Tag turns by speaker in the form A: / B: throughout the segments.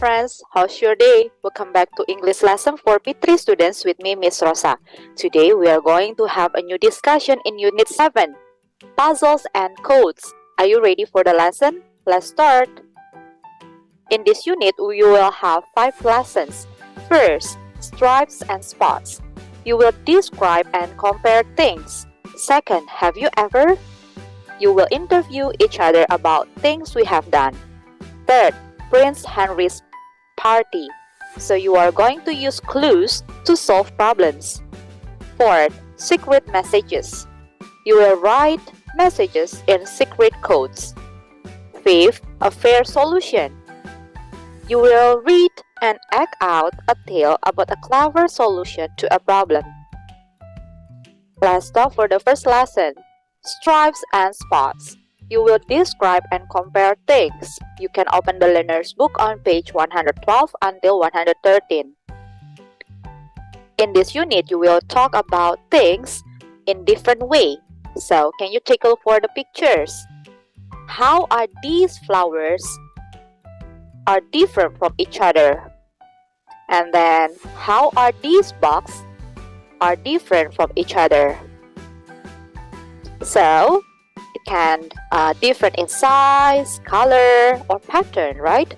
A: friends, how's your day? Welcome back to English lesson for P3 students with me, Miss Rosa. Today we are going to have a new discussion in Unit 7, Puzzles and Codes. Are you ready for the lesson? Let's start. In this unit, we will have 5 lessons. First, stripes and spots. You will describe and compare things. Second, have you ever? You will interview each other about things we have done. Third, Prince Henry's party. So you are going to use clues to solve problems. Fourth, secret messages. You will write messages in secret codes. Fifth, a fair solution. You will read and act out a tale about a clever solution to a problem. Let's start for the first lesson. Stripes and spots. You will describe and compare things. You can open the learner's book on page 112 until 113. In this unit, you will talk about things in different way. So, can you take a look for the pictures? How are these flowers are different from each other? And then, how are these boxes are different from each other? So, it can different in size, color, or pattern, right?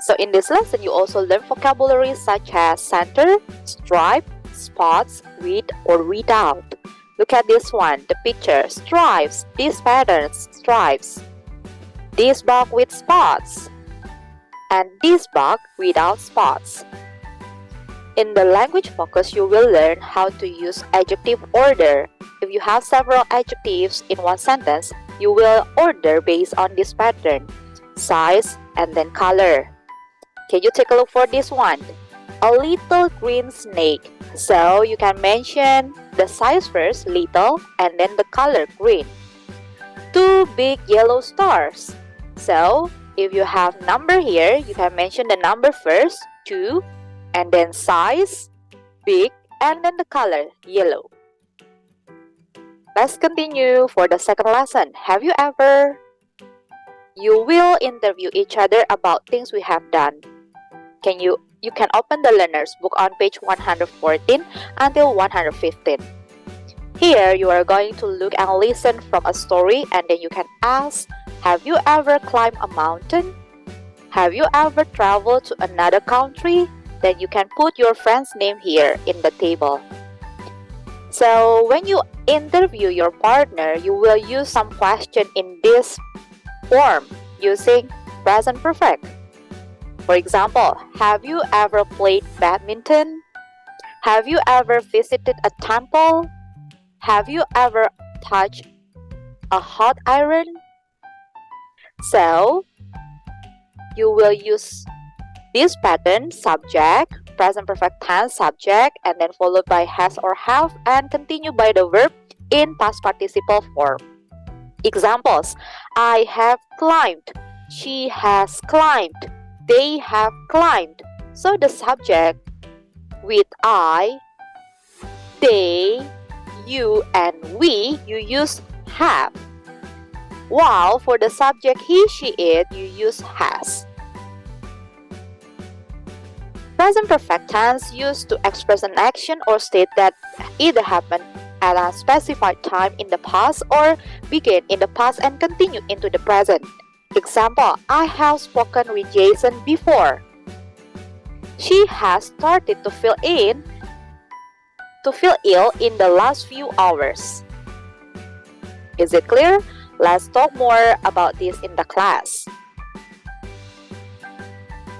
A: So in this lesson, you also learn vocabulary such as center, stripe, spots, read, or read out. Look at this one, the picture, stripes, these patterns, stripes. This box with spots, and this box without spots. In the language focus, you will learn how to use adjective order. If you have several adjectives in one sentence, you will order based on this pattern, size, and then color. Can you take a look for this one? A little green snake. So you can mention the size first, little, and then the color, green. 2 big yellow stars. So if you have number here, you can mention the number first, 2, and then size, big, and then the color, yellow. Let's continue for the second lesson. Have you ever? You will interview each other about things we have done. You can open the learner's book on page 114 until 115. Here, you are going to look and listen from a story, and then you can ask, have you ever climbed a mountain? Have you ever traveled to another country? Then you can put your friend's name here in the table. So when you interview your partner, you will use some question in this form using present perfect. For example, have you ever played badminton? Have you ever visited a temple? Have you ever touched a hot iron? So you will use this pattern, subject, present perfect tense, subject, and then followed by has or have, and continue by the verb in past participle form. Examples: I have climbed, she has climbed, they have climbed. So the subject with I, they, you, and we, you use have. While for the subject he, she, it, you use has. Present perfect tense used to express an action or state that either happened at a specified time in the past or began in the past and continue into the present. Example, I have spoken with Jason before. She has started to feel ill in the last few hours. Is it clear? Let's talk more about this in the class.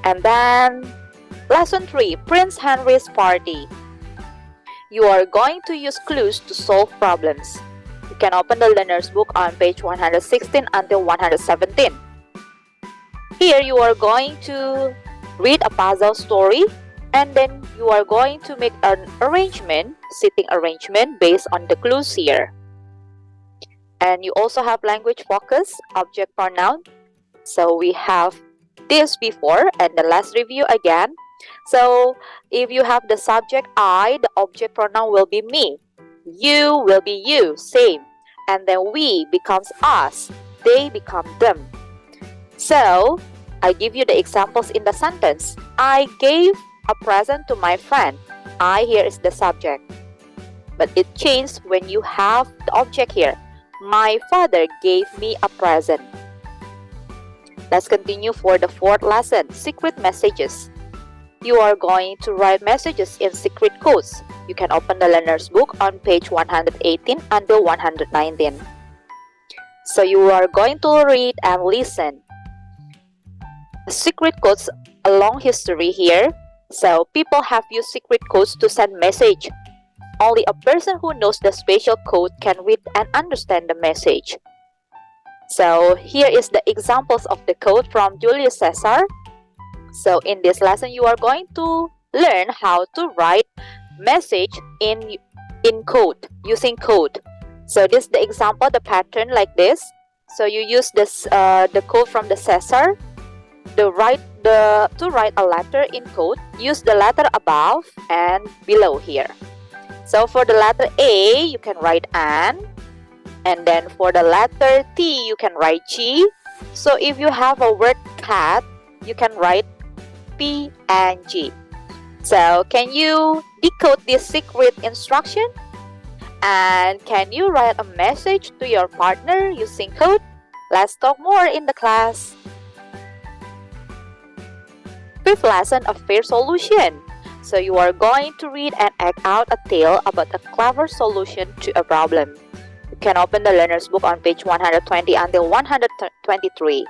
A: And then Lesson 3, Prince Henry's party. You are going to use clues to solve problems. You can open the learner's book on page 116 until 117. Here you are going to read a puzzle story, and then you are going to make an arrangement, seating arrangement based on the clues here. And you also have language focus, object pronoun. So we have this before, and then let's review again. So if you have the subject I, the object pronoun will be me. You will be you, same. And then we becomes us. They become them. So, I give you the examples in the sentence. I gave a present to my friend. I here is the subject. But it changes when you have the object here. My father gave me a present. Let's continue for the fourth lesson, secret messages. You are going to write messages in secret codes. You can open the learner's book on page 118 until 119. So you are going to read and listen. Secret codes, a long history here. So people have used secret codes to send message. Only a person who knows the special code can read and understand the message. So here is the examples of the code from Julius Caesar. So in this lesson, you are going to learn how to write message in code, using code. So this is the example, the pattern like this. So you use this the code from the Caesar. To write a letter in code, use the letter above and below here. So for the letter A, you can write an, and then for the letter T, you can write G. So if you have a word cat, you can write P and G. So can you decode this secret instruction? And can you write a message to your partner using code? Let's talk more in the class. Fifth lesson, a fair solution. So you are going to read and act out a tale about a clever solution to a problem. You can open the learner's book on page 120 until 123.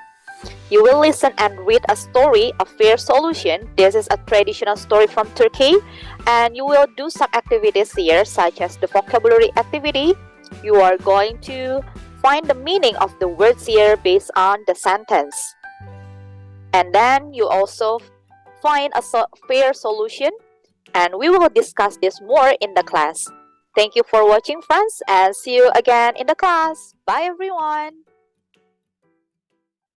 A: You will listen and read a story, a fair solution. This is a traditional story from Turkey. And you will do some activities here, such as the vocabulary activity. You are going to find the meaning of the words here based on the sentence. And then you also find a fair solution, and we will discuss this more in the class. Thank you for watching, friends, and see you again in the class. Bye, everyone.